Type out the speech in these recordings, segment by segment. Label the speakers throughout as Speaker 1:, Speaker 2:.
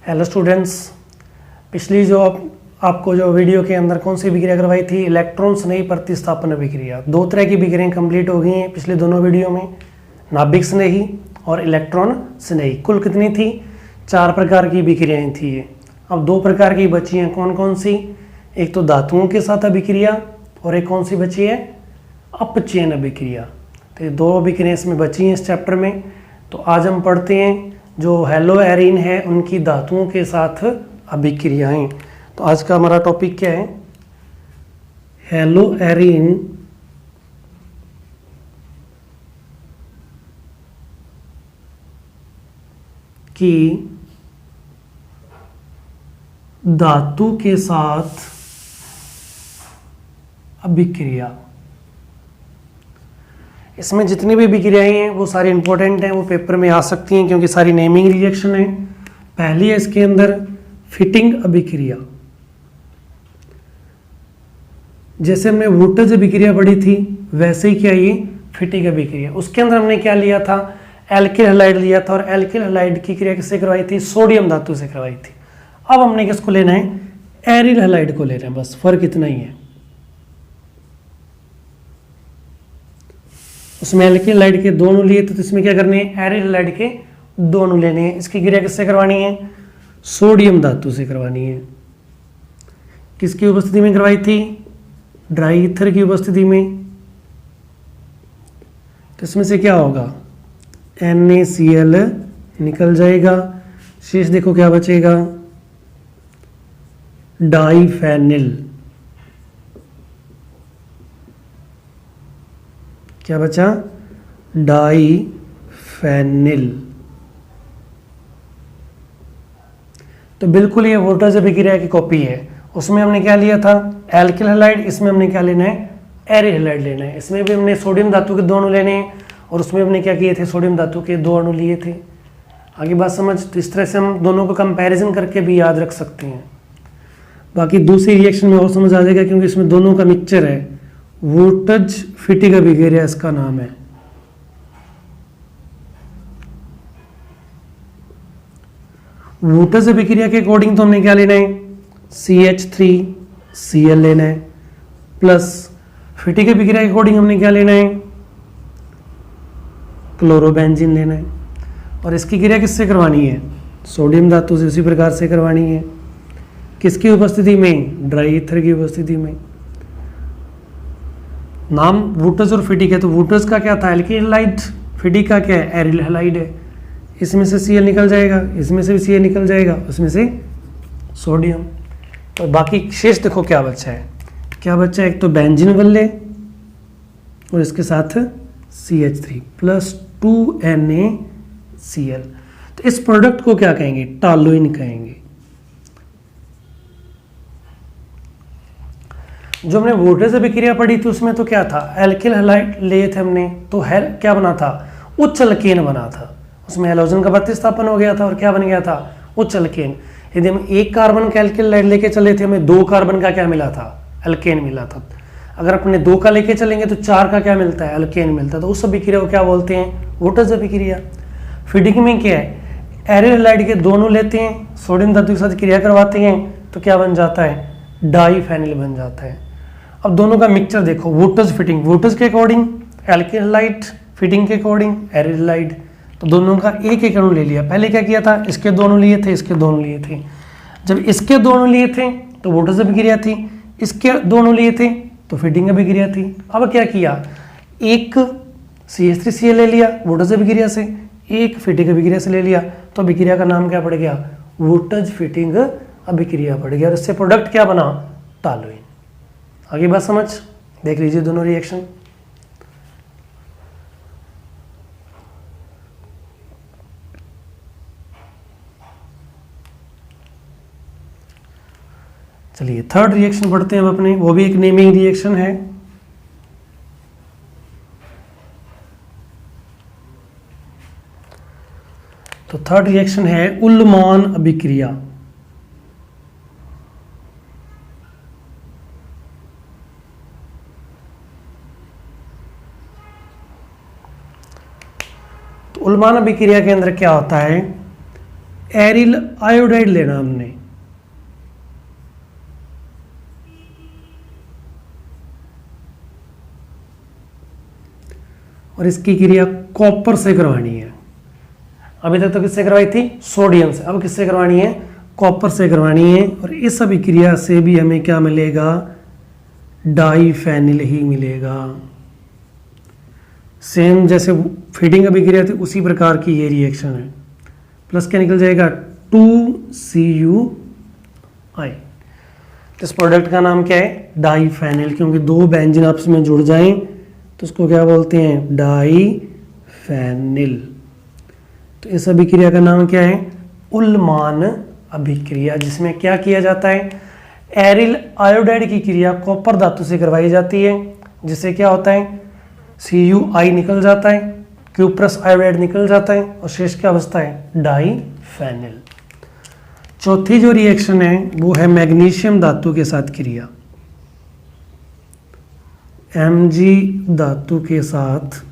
Speaker 1: Hello students, पिछली जो आपको जो वीडियो के अंदर कौन सी अभिक्रिया करवाई थी, इलेक्ट्रॉन स्नेही प्रतिस्थापन अभिक्रिया। दो तरह की अभिक्रियाएं कंप्लीट हो गई हैं पिछले दोनों वीडियो में, नाभिक स्नेही और इलेक्ट्रॉन स्नेही। कुल कितनी थी? 4 प्रकार की अभिक्रियाएं थी ये। अब 2 प्रकार की बची हैं, कौन कौन सी? एक तो धातुओं के साथ अभिक्रिया और एक कौन सी बची है? अपचयन अभिक्रिया। तो ये 2 अभिक्रियाएं इसमें बची हैं इस चैप्टर में। तो आज हम पढ़ते हैं जो हेलो एरीन है उनकी धातुओं के साथ अभिक्रियाएं। तो आज का हमारा टॉपिक क्या है? हेलो एरीन की धातु के साथ अभिक्रिया। इसमें जितनी भी अभिक्रियाएं हैं वो सारी इंपॉर्टेंट हैं, वो पेपर में आ सकती हैं क्योंकि सारी नेमिंग रिएक्शन है। पहली है इसके अंदर फिटिंग अभिक्रिया। जैसे हमने वोल्टेज अभिक्रिया पढ़ी थी वैसे ही क्या ये फिटिंग अभिक्रिया। उसके अंदर हमने क्या लिया था? एल्किल हैलाइड लिया था और एल्किल हैलाइड की क्रिया किससे करवाई थी? सोडियम धातु से करवाई थी। अब हमने किसको लेना है? एरिल हैलाइड को लेना है, बस फर्क इतना ही है। उसमें एल्किल हैलाइड के 2 अणु लिए थे, तो इसमें क्या करने हैं? एरिल हैलाइड के 2 अणु लेने हैं। इसकी क्रिया किससे करवानी है? सोडियम धातु से करवानी है। किसकी उपस्थिति में करवाई थी? ड्राई ईथर की उपस्थिति में। तो इसमें से क्या होगा? NaCl निकल जाएगा, शेष देखो क्या बचेगा? डाइफेनिल। क्या बचा? डाइफेनिल। तो बिल्कुल ये वोल्टेज अभिक्रिया की कॉपी है। उसमें हमने क्या लिया था? Alkyl halide. इसमें हमने क्या लेना है? एरिल हैलाइड लेना है। इसमें भी हमने सोडियम धातु के 2 अणु लेने हैं और उसमें हमने क्या किए थे? सोडियम धातु के 2 अणु लिए थे। आगे बात समझ। तो इस तरह से हम दोनों को कंपैरिजन करके भी याद रख सकते हैं। बाकी दूसरी रिएक्शन में और समझ आ जाएगा क्योंकि इसमें दोनों का मिक्सचर है। वोल्टेज फिटिंग अभिक्रिया इसका नाम है। वोल्टेज अभिक्रिया के अकॉर्डिंग तो हमने क्या लेना है? CH3Cl लेना है, प्लस फिटिंग अभिक्रिया के अकॉर्डिंग हमने क्या लेना है? क्लोरोबेंजीन लेना है। और इसकी क्रिया किससे करवानी है? सोडियम धातु से उसी प्रकार से करवानी है। किसकी उपस्थिति में? ड्राई ईथर की उपस्थिति में। नाम वोल्टेज और फिटिक है, तो वोल्टेज का क्या था? Alkyl halide. फिटिक का क्या है? एरिल हैलाइड है। इसमें से Cl निकल जाएगा, इसमें से भी Cl निकल जाएगा, उसमें से सोडियम। तो बाकी शेष देखो क्या बचा है। क्या बचा है? एक तो बेंजीन बल्ले और इसके साथ CH3 प्लस 2NaCl। तो इस प्रोडक्ट को क्या कहेंगे? टॉलुइन कहेंगे। जो हमने वोल्टेज अभिक्रिया पढ़ी थी उसमें तो क्या था? एल्किल हैलाइड लिए थे हमने, तो क्या बना था? उच्च अल्केन बना था। उसमें हैलोजन का प्रतिस्थापन हो गया था और क्या बन गया था? उच्च अल्केन। यदि हम 1 कार्बन का एल्किल हैलाइड लेके चले थे, हमें 2 कार्बन का क्या मिला था? अल्केन मिला था। अगर अपने 2 का लेके चलेंगे तो 4 का क्या मिलता है? अल्केन मिलता है। तो उस अभिक्रिया को क्या बोलते हैं? वोल्टेज अभिक्रिया। फिटिंग में क्या है? एरिल हैलाइड के 2 अणु लेते हैं, सोडियम धातु के साथ क्रिया करवाते हैं, तो क्या बन जाता है? डाइफेनिल बन जाता है। अब दोनों का मिक्सचर देखो। वोल्टेज फिटिंग, वोल्टेज के अकॉर्डिंग एल्किल हैलाइड, फिटिंग के अकॉर्डिंग एरिल हैलाइड। तो दोनों का एक एक अणु ले लिया। पहले क्या किया था? इसके 2 अणु लिए थे, इसके 2 अणु लिए थे। जब इसके 2 अणु लिए थे तो वोल्टेज अभिक्रिया थी, इसके 2 अणु लिए थे तो फिटिंग अभिक्रिया थी। अब क्या किया? एक CH3Cl ले लिया वोल्टेज अभिक्रिया से, एक फिटिंग अभिक्रिया से ले लिया, तो अभिक्रिया का नाम क्या पड़ गया? वोल्टेज फिटिंग अभिक्रिया पड़ गया। और इससे प्रोडक्ट क्या बना? टॉलुइन। आगे बात समझ। देख लीजिए दोनों रिएक्शन। चलिए थर्ड रिएक्शन पढ़ते हैं अब अपने। वो भी एक नेमिंग रिएक्शन है। तो थर्ड रिएक्शन है उल्मान अभिक्रिया। उल्मान अभिक्रिया के अंदर क्या होता है? एरिल आयोडाइड लेना हमने, और इसकी क्रिया कॉपर से करवानी है। अभी तक तो किससे करवाई थी? सोडियम से। अब किससे करवानी है? कॉपर से करवानी है। और इस अभिक्रिया से भी हमें क्या मिलेगा? डाईफेनिल ही मिलेगा। सेम जैसे फीडिंग अभिक्रिया थी उसी प्रकार की ये रिएक्शन है। प्लस क्या निकल जाएगा? 2CuI। इस प्रोडक्ट का नाम क्या है? डाईफेनिल, क्योंकि दो बेंजीन आपस में जुड़ जाएं तो उसको क्या बोलते हैं? डाईफेनिल। तो इस अभिक्रिया का नाम क्या है? उल्मान अभिक्रिया, जिसमें क्या किया जाता है? एरिल आयोडाइड की क्रिया कॉपर धातु से करवाई जाती है, जिससे क्या होता है? CuI निकल जाता है, क्यूप्रस आयोडाइड निकल जाता है, और शेष क्या बचता है? डाईफेनिल। चौथी जो रिएक्शन है वो है मैग्नीशियम धातु के साथ क्रिया। Mg धातु के साथ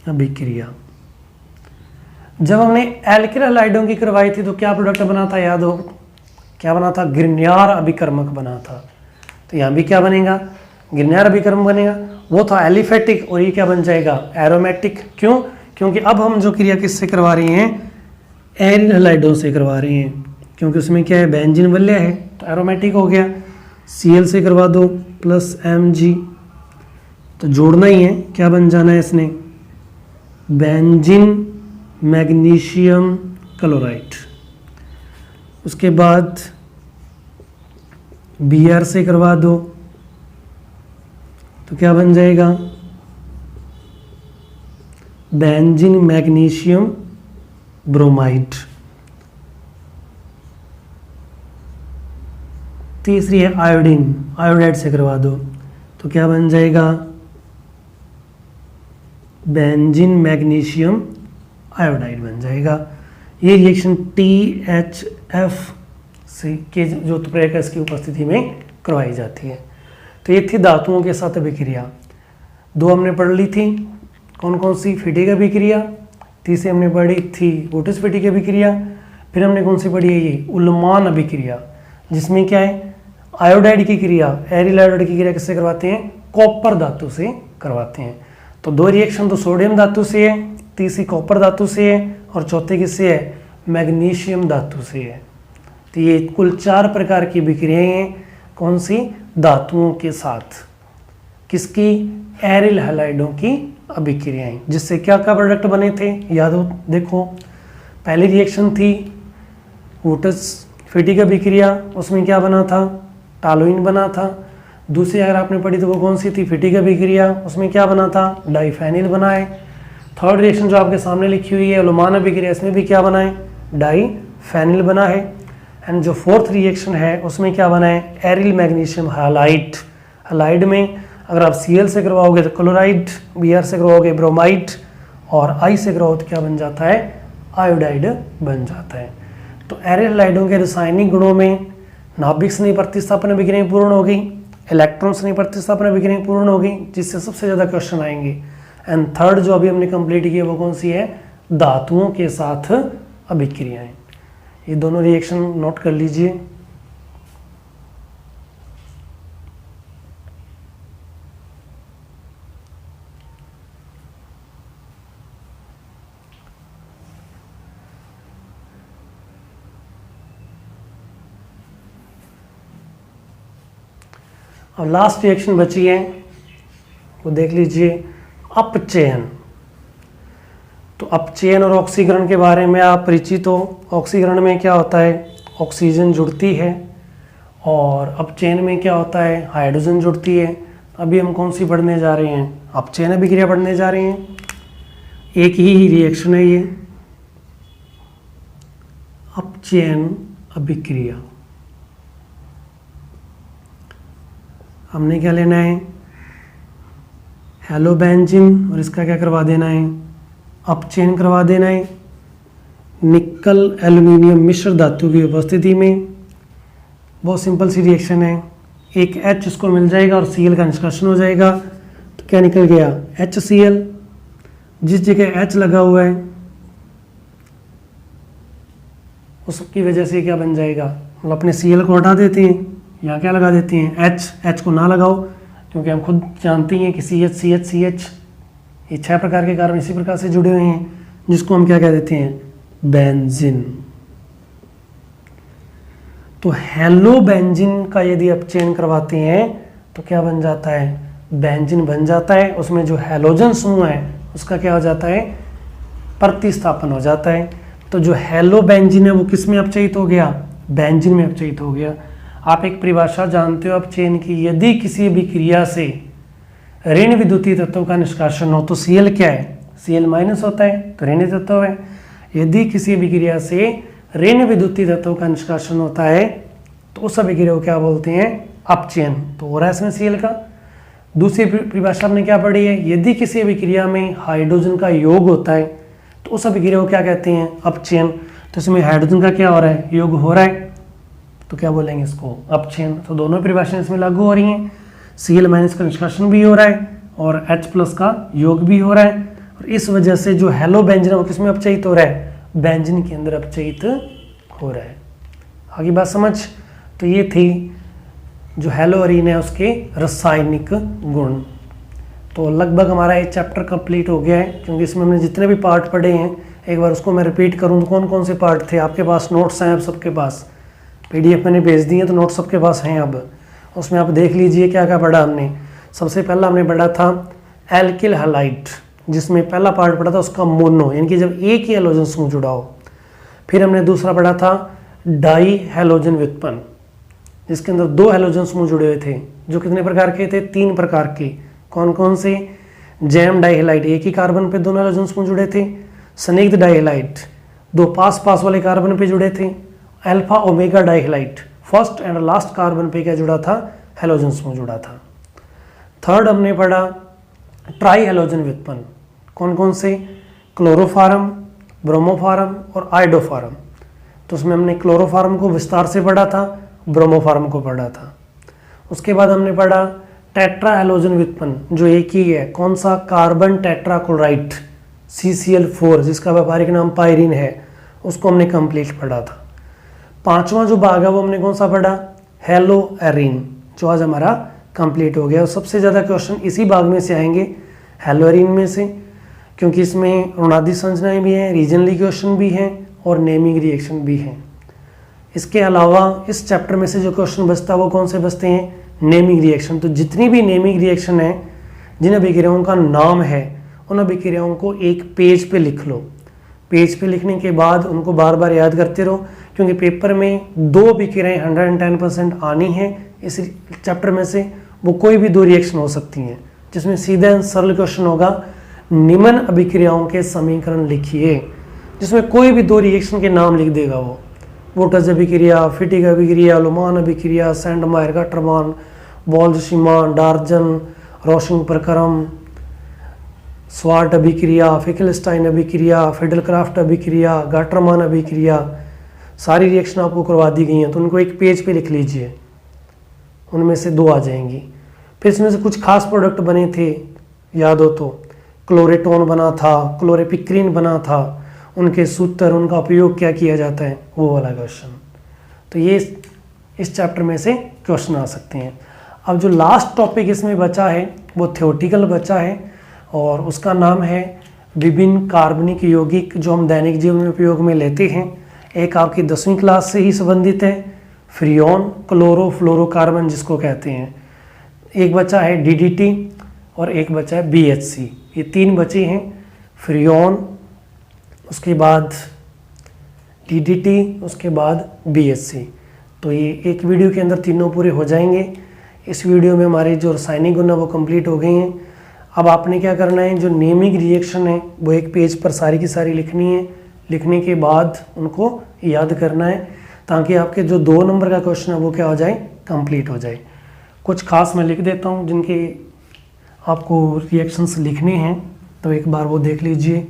Speaker 1: अभिक्रिया। जब हमने एल्किल हैलाइडों की करवाई थी तो क्या प्रोडक्ट बना था? याद हो, क्या बना था? ग्रिग्नार अभिकर्मक बना था। तो यहाँ भी क्या बनेगा? ग्रिग्नार अभिकर्मक बनेगा। वो था एलिफेटिक, और ये क्या बन जाएगा? एरोमेटिक। क्यों? क्योंकि अब हम जो क्रिया किससे करवा रहे हैं? एरिल हैलाइडों से करवा रहे हैं, क्योंकि उसमें क्या है? बेंजीन वलय है, तो एरोमेटिक हो गया। Cl से करवा दो प्लस Mg, तो जोड़ना ही है, क्या बन जाना है इसने? Benzene magnesium chloride. उसके बाद Br से करवा दो तो क्या बन जाएगा? Benzene magnesium bromide. तीसरी है आयोडीन, आयोडाइड से करवा दो तो क्या बन जाएगा? बेंजीन मैग्नीशियम आयोडाइड बन जाएगा। ये रिएक्शन THF से के जो उत्प्रेरक है इसकी उपस्थिति में करवाई जाती है। तो ये थी धातुओं के साथ अभिक्रिया। दो हमने पढ़ ली थी, कौन कौन सी? फिटिक अभिक्रिया। तीसरी हमने पढ़ी थी वोटिस फिटिक अभिक्रिया। फिर हमने कौन सी पढ़ी है? ये उल्मान अभिक्रिया, जिसमें क्या है? आयोडाइड की क्रिया, एरिल आयोडाइड की क्रिया किससे करवाते हैं? कॉपर धातु से करवाते हैं। तो दो रिएक्शन तो सोडियम धातु से है, तीसरी कॉपर धातु से है, और चौथी किससे है? मैग्नीशियम धातु से है। तो ये कुल 4 प्रकार की अभिक्रियाएं हैं। कौन सी? धातुओं के साथ। किसकी? एरिल हैलाइडों की अभिक्रियाएं, जिससे क्या क्या प्रोडक्ट बने थे? याद हो, देखो पहली रिएक्शन थी वोटिस फिटिक अभिक्रिया, उसमें क्या बना था? टालोइन बना था। दूसरी अगर आपने पढ़ी तो वो कौन सी थी? फिटिक अभिक्रिया, उसमें क्या बना था? डाईफेनिल बना है। थर्ड रिएक्शन जो आपके सामने लिखी हुई है उल्मान अभिक्रिया, इसमें भी क्या बना है? डाईफेनिल बना है। एंड जो फोर्थ रिएक्शन है उसमें क्या बना है? Aryl magnesium halide. हैलाइड में अगर आप Cl से करवाओगे तो क्लोराइड, Br से करवाओगे ब्रोमाइड, और I से करवाओ तो क्या बन जाता है? आयोडाइड बन जाता है। तो एरिल हैलाइडों के रासायनिक गुणों में नाभिक स्नेह प्रतिस्थापन अभिक्रियाएं पूर्ण हो गई, इलेक्ट्रॉन स्नेह प्रतिस्थापन अभिक्रियाएं पूर्ण हो गई, जिससे सबसे ज़्यादा क्वेश्चन आएंगे। एंड थर्ड जो अभी हमने कंप्लीट किया वो कौन सी है? धातुओं के साथ अभिक्रियाएं। ये दोनों रिएक्शन नोट कर लीजिए। और लास्ट रिएक्शन बची है वो देख लीजिए, अपचयन। तो अपचयन और ऑक्सीकरण के बारे में आप परिचित हो। ऑक्सीकरण में क्या होता है? ऑक्सीजन जुड़ती है, और अपचयन में क्या होता है? हाइड्रोजन जुड़ती है। अभी हम कौन सी पढ़ने जा रहे हैं? अपचयन अभिक्रिया पढ़ने जा रहे हैं। एक ही रिएक्शन है ये, अपचयन अभिक्रिया। हमने क्या लेना है? हेलोबेंजीन, और इसका क्या करवा देना है? अपचयन करवा देना है निकल एल्यूमिनियम मिश्र धातु की उपस्थिति में। बहुत सिंपल सी रिएक्शन है। एक H उसको मिल जाएगा और Cl का निष्कर्षण हो जाएगा। तो क्या निकल गया? HCl। जिस जगह H लगा हुआ है उसकी वजह से क्या बन जाएगा, मतलब अपने Cl को हटा देते हैं, यहाँ क्या लगा देते हैं H को ना लगाओ, क्योंकि हम खुद जानते हैं कि CH ये 6 प्रकार के कार्बन इसी प्रकार से जुड़े हुए हैं, जिसको हम क्या कह देते हैं, बेंजीन। तो हेलो बेंजीन का यदि आप चयन करवाते हैं तो क्या बन जाता है, बेंजीन बन जाता है। उसमें जो हैलोजन समूह है उसका क्या हो जाता है, प्रतिस्थापन हो जाता है। तो जो हेलो बेंजीन है वो किस में अपचयित हो गया, बेंजीन में अपचयित हो गया। आप एक परिभाषा जानते हो अपचयन की, यदि किसी भी क्रिया से ऋण विद्युतीय तत्व का निष्कासन हो तो Cl क्या है, Cl माइनस होता है, तो ऋण तत्व है। यदि किसी अभिक्रिया से ऋण विद्युतीय तत्व का निष्कासन होता है तो उस अभिक्रिया को क्या बोलते हैं, अपचयन। तो हो रहा है इसमें Cl का। दूसरी परिभाषा हमने क्या पढ़ी है, यदि किसी अभिक्रिया में हाइड्रोजन का योग होता है तो उस अभिक्रिया को क्या कहते हैं, अपचयन। तो इसमें हाइड्रोजन का क्या हो रहा है, योग हो रहा है, तो क्या बोलेंगे इसको, अपचयन। तो दोनों परिभाषाएं इसमें लागू हो रही हैं, Cl माइनस का निष्कासन भी हो रहा है और H प्लस का योग भी हो रहा है। और इस वजह से जो हेलो बेंजीन है वो किसमें अपचयित हो रहा है, बेंजीन के अंदर अपचयित हो रहा है। आगे बात समझ। तो ये थी जो हेलोअरीन है उसके रासायनिक गुण। तो लगभग हमारा ये चैप्टर कंप्लीट हो गया है, क्योंकि इसमें हमने जितने भी पार्ट पढ़े हैं एक बार उसको मैं रिपीट करूँ तो कौन कौन से पार्ट थे। आपके पास नोट्स हैं, अब सबके पास PDF मैंने भेज दी है, तो नोट्स सबके पास हैं। अब उसमें आप देख लीजिए क्या क्या पढ़ा हमने। सबसे पहला हमने पढ़ा था एल्किल हैलाइड, जिसमें पहला पार्ट पढ़ा था उसका मोनो, यानी कि जब एक ही हैलोजन समूह जुड़ा हो। फिर हमने दूसरा पढ़ा था डाई हैलोजन व्युत्पन्न, जिसके अंदर 2 हैलोजन समूह जुड़े हुए थे, जो कितने प्रकार के थे, 3 प्रकार के। कौन कौन से, जैम डाइहैलाइड, एक ही कार्बन पे 2 हैलोजन समूह जुड़े थे। संदिग्ध डाइहैलाइड, 2 पास पास वाले कार्बन पे जुड़े थे। Alpha omega dihalide, first and last carbon पे क्या जुड़ा था, हैलोजन समूह जुड़ा था। थर्ड हमने पढ़ा ट्राई हैलोजन व्युत्पन्न, कौन कौन से, क्लोरोफार्म, ब्रोमोफार्म और आइडोफार्म। तो उसमें हमने क्लोरोफार्म को विस्तार से पढ़ा था, ब्रोमोफार्म को पढ़ा था। उसके बाद हमने पढ़ा टेट्रा हैलोजन व्युत्पन्न, जो एक ही है, कौन सा, कार्बन टेट्राक्लोराइड CCl4, जिसका व्यापारिक नाम पायरीन है, उसको हमने कंप्लीट पढ़ा था। 5वां जो भाग है वो हमने कौन सा पढ़ा, हेलोअरीन, जो आज हमारा कंप्लीट हो गया। और सबसे ज़्यादा क्वेश्चन इसी भाग में से आएंगे, हेलोअरीन में से, क्योंकि इसमें ऋणादि संरचनाएं भी हैं, रीजनली क्वेश्चन भी हैं और नेमिंग रिएक्शन भी हैं। इसके अलावा इस चैप्टर में से जो क्वेश्चन बचता है वो कौन से बचते हैं, नेमिंग रिएक्शन। तो जितनी भी नेमिंग रिएक्शन है, जिन अभिक्रियाओं का नाम है, उन अभिक्रियाओं को एक पेज पे लिख लो। पेज पे लिखने के बाद उनको बार बार याद करते रहो, क्योंकि पेपर में 2 अभिक्रियाएं 110% आनी है इस चैप्टर में से। वो कोई भी 2 रिएक्शन हो सकती हैं, जिसमें सीधा सरल क्वेश्चन होगा, निम्न अभिक्रियाओं के समीकरण लिखिए, जिसमें कोई भी 2 रिएक्शन के नाम लिख देगा वो। वोटस अभिक्रिया, फिटिक अभिक्रिया, लुमान अभिक्रिया, सैंडमायर गटरमान, बोल्ट्जमान, डार्जन, रोशिंग प्रक्रम, स्वार्ट अभिक्रिया, फिकलस्टाइन अभिक्रिया, फिडलक्राफ्ट अभिक्रिया, गाटरमान अभिक्रिया, सारी रिएक्शन आपको करवा दी गई हैं। तो उनको एक पेज पे लिख लीजिए, उनमें से 2 आ जाएंगी। फिर इसमें से कुछ खास प्रोडक्ट बने थे, याद हो तो, क्लोरेटोन बना था, क्लोरेपिक्रीन बना था, उनके सूत्र, उनका उपयोग क्या किया जाता है, वो वाला क्वेश्चन। तो ये इस चैप्टर में से क्वेश्चन आ सकते हैं। अब जो लास्ट टॉपिक इसमें बचा है वो थ्योरेटिकल बचा है, और उसका नाम है विभिन्न कार्बनिक यौगिक, जो हम दैनिक जीवन में उपयोग में लेते हैं। एक आपकी 10वीं क्लास से ही संबंधित है, फ्रियोन, क्लोरोफ्लोरोकार्बन जिसको कहते हैं। एक बचा है DDT और एक बचा है BHC। ये 3 बचे हैं, फ्रियोन, उसके बाद DDT, उसके बाद BHC। तो ये एक वीडियो के अंदर तीनों पूरे हो जाएंगे। इस वीडियो में हमारे जो रासायनिक गुण है वो कंप्लीट हो गए हैं। अब आपने क्या करना है, जो नेमिंग रिएक्शन है वो एक पेज पर सारी की सारी लिखनी है। लिखने के बाद उनको याद करना है, ताकि आपके जो 2 नंबर का क्वेश्चन है वो क्या हो जाए, कंप्लीट हो जाए। कुछ खास मैं लिख देता हूँ जिनके आपको रिएक्शंस लिखने हैं, तो एक बार वो देख लीजिए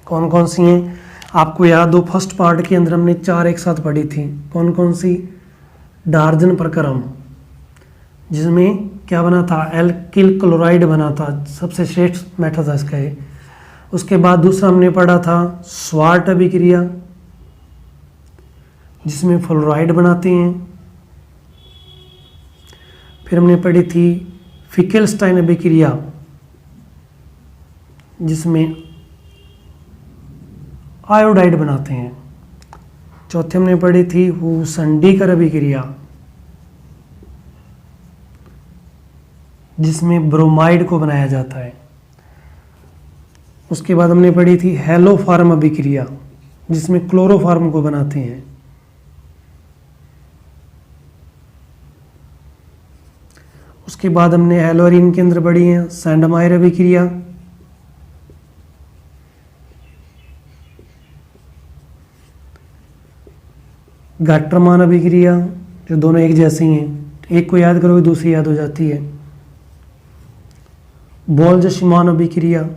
Speaker 1: कौन कौन सी हैं। आपको याद हो फर्स्ट पार्ट के अंदर हमने 4 एक साथ पढ़ी थी, कौन कौन सी, डार्जन प्रक्रम, जिसमें क्या बना था, एल्किल क्लोराइड बना था, सबसे श्रेष्ठ मेथड था इसका ये। उसके बाद दूसरा हमने पढ़ा था स्वार्ट अभिक्रिया, जिसमें फ्लोराइड बनाते हैं। फिर हमने पढ़ी थी फिकेलस्टाइन अभिक्रिया, जिसमें आयोडाइड बनाते हैं। चौथे हमने पढ़ी थी हुसंडीकर अभिक्रिया, जिसमें ब्रोमाइड को बनाया जाता है। उसके बाद हमने पढ़ी थी हेलोफार्म अभिक्रिया, जिसमें क्लोरोफार्म को बनाते हैं। उसके बाद हमने हेलोरीन के अंदर पढ़ी है सैंडमायर अभिक्रिया, गाट्रमान अभिक्रिया, जो दोनों एक जैसी हैं, एक को याद करोगे दूसरी याद हो जाती है। बोल्ट्जमान अभिक्रिया,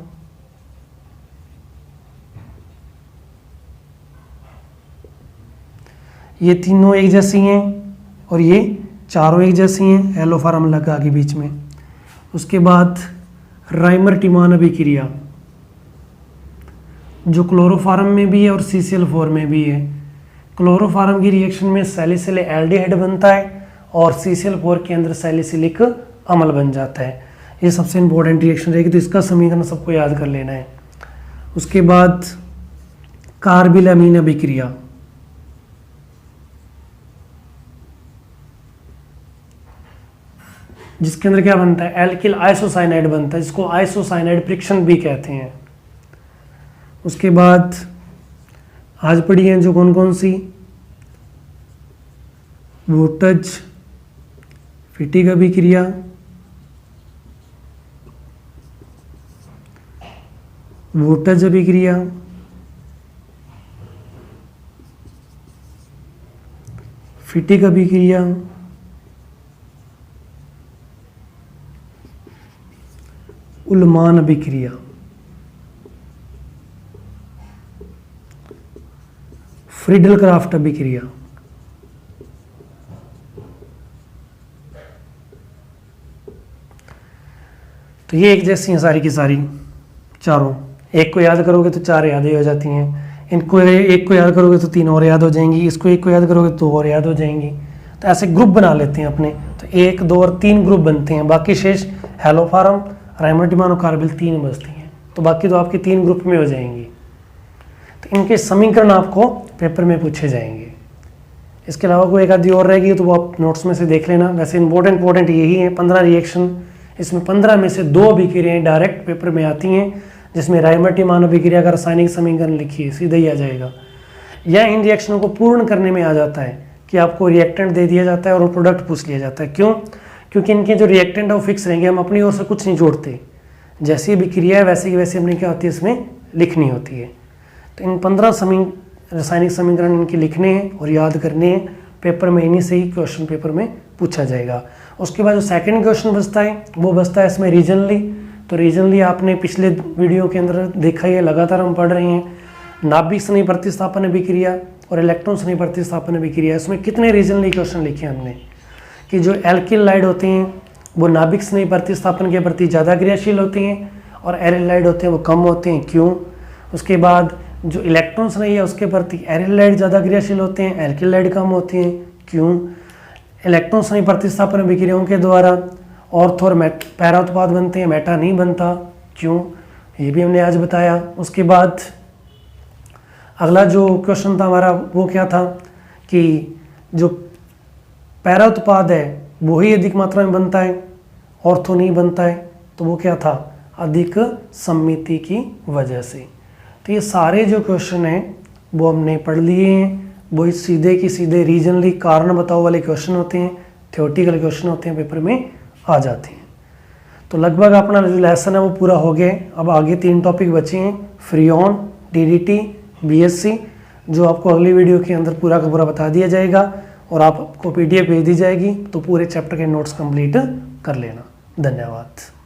Speaker 1: ये तीनों एक जैसी हैं और ये चारों एक जैसी हैं, हेलोफार्म लगा आगे बीच में। उसके बाद राइमर-टिमान अभिक्रिया, जो क्लोरोफार्म में भी है और CCl4 में भी है। क्लोरोफार्म की रिएक्शन में सैलिसिलिक एल्डिहाइड बनता है और CCl4 के अंदर सैलिसिलिक अम्ल बन जाता है। ये सबसे इंपॉर्टेंट रिएक्शन रहेगी, तो इसका समीकरण सबको याद कर लेना है। उसके बाद कार्बिलामीन अभिक्रिया, जिसके अंदर क्या बनता है, एल्किल आइसोसाइनाइड बनता है, जिसको आइसोसाइनाइड फ्रिक्शन भी कहते हैं। उसके बाद आज पढ़ी है जो कौन कौन सी, वोल्टज-फिटिक अभिक्रिया, वोल्टज अभिक्रिया, फिटिक अभिक्रिया, उल्मान अभिक्रिया। फ्रीडल-क्राफ्ट अभिक्रिया। तो ये एक जैसी हैं सारी की सारी चारों। एक को याद करोगे तो चार याद ही हो जाती हैं, इनको एक को याद करोगे तो तीन और याद हो जाएंगी, इसको एक को याद करोगे तो और याद हो जाएंगी। तो ऐसे ग्रुप बना लेते हैं अपने, तो 1, 2 और 3 ग्रुप बनते हैं। बाकी शेष हेलोफार्म, राइमर-टिमान और कार्बिल 3 बचती हैं, तो बाकी तो आपके 3 ग्रुप में हो जाएंगी। तो इनके समीकरण आपको पेपर में पूछे जाएंगे। इसके अलावा कोई एक आधी और रहेगी तो वो आप नोट्स में से देख लेना। वैसे इंपॉर्टेंट यही है, 15 रिएक्शन, इसमें 15 में से 2 अभिक्रियाएं डायरेक्ट पेपर में आती हैं, जिसमें राइमर-टिमान अभिक्रिया का रासायनिक समीकरण लिखिए, सीधा ही आ जाएगा। या इन रिएक्शनों को पूर्ण करने में आ जाता है कि आपको रिएक्टेंट दे दिया जाता है और प्रोडक्ट पूछ लिया जाता है। क्यों? क्योंकि इनके जो रिएक्टेंट है वो फिक्स रहेंगे, हम अपनी ओर से कुछ नहीं जोड़ते। जैसी अभिक्रिया है वैसे की वैसे हमने क्या होती है इसमें लिखनी होती है। तो इन 15 रासायनिक समीकरण इनके लिखने हैं और याद करने हैं। पेपर में इन्हीं से ही क्वेश्चन पेपर में पूछा जाएगा। उसके बाद जो सेकंड क्वेश्चन बचता है वो बचता है इसमें रीजनली। तो रीजनली आपने पिछले वीडियो के अंदर देखा ही है, लगातार हम पढ़ रहे हैं। नाभिक स्नेही प्रतिस्थापन अभिक्रिया और इलेक्ट्रॉन स्नेही प्रतिस्थापन अभिक्रिया, इसमें कितने रीजनली क्वेश्चन लिखे हमने कि जो एल्किलाइड होते हैं वो नाभिक स्नेही प्रतिस्थापन के प्रति ज़्यादा क्रियाशील होते हैं और एरिलाइड होते हैं वो कम होते हैं, क्यों? उसके बाद जो इलेक्ट्रॉन स्नेही है उसके प्रति एरिलाइड ज़्यादा क्रियाशील होते हैं, एल्किलाइड कम होते हैं, क्यों? इलेक्ट्रॉन स्नेही प्रतिस्थापन अभिक्रियाओं के द्वारा ऑर्थो और पैरा उत्पाद बनते हैं, मेटा नहीं बनता, क्यों? ये भी हमने आज बताया। उसके बाद अगला जो क्वेश्चन था हमारा वो क्या था कि जो पैरा उत्पाद है वो ही अधिक मात्रा में बनता है, ऑर्थो नहीं बनता है, तो वो क्या था? अधिक सममिति की वजह से। तो ये सारे जो क्वेश्चन हैं वो हमने पढ़ लिए हैं। वो सीधे की सीधे रीजनली कारण बताओ वाले क्वेश्चन होते हैं, थ्योरेटिकल क्वेश्चन होते हैं, पेपर में आ जाते हैं। तो लगभग अपना जो लेसन है वो पूरा हो गया। अब आगे 3 टॉपिक बचे हैं, फ्रीऑन, डीडीटी, बीएससी, जो आपको अगली वीडियो के अंदर पूरा का पूरा बता दिया जाएगा और आपको PDF भेज दी जाएगी, तो पूरे चैप्टर के नोट्स कंप्लीट कर लेना। धन्यवाद।